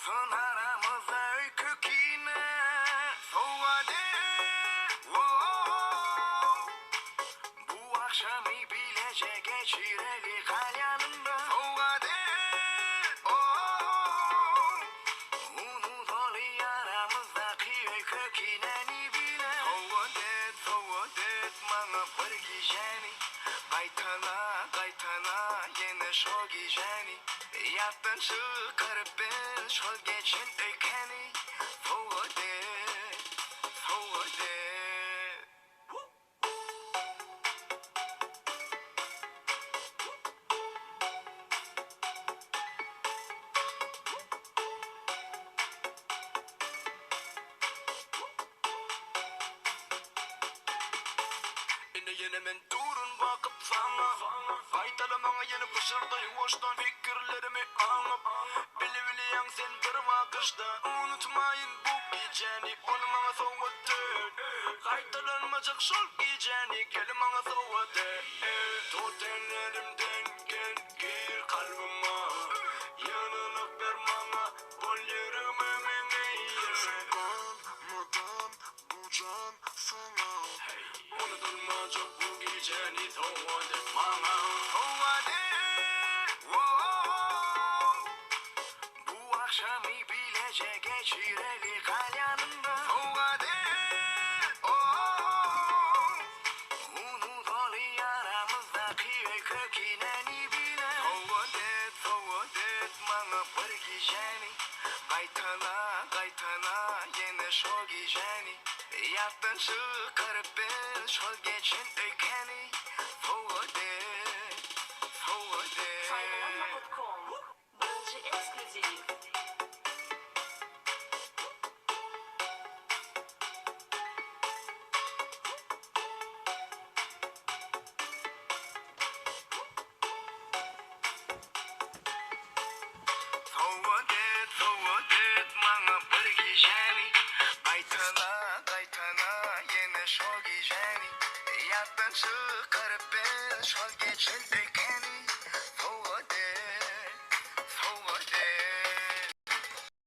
olsun aramızda öykü kine. Söhbet, bu akşamı bilece geçireli kalyanında. Söhbet, unut olu aramızdaki öykü kineni bile. Söhbet, bana bir gijäni. Qaytana yine şol gijäni. Yattın çıkarıp ben şol geçin öykeni. Söhbet. Yine men durun bakıp sana. Faydalamana yeni pışırda yuvaştan fikirlerimi anıp. Bili yang sen bir vakışta. Unutmayın bu gijäni. Onu bana söhbet. Faydalanmacak şol gijäni. Gelin bana söhbet. Totenlerimden gel kalbime. Yanılıp ver bana. Bol yürümemin Kalmadan bu can sana. Unutulmayacak bu gijäni. Söhbet bana. Bu akşamı bilece geçireli kalyanında. Unut olu aramızdaki öykü kineni bile. Söhbet, bana bir gijäni. Qaytana yine şol gijäni. Yattın çıkarıp ben şol geçin öykeni. Söhbet. Sayfalarla.com Bölge ekskluziv. Söhbet, bana bir gijäni. Qaytana yine şol gijäni. Yattın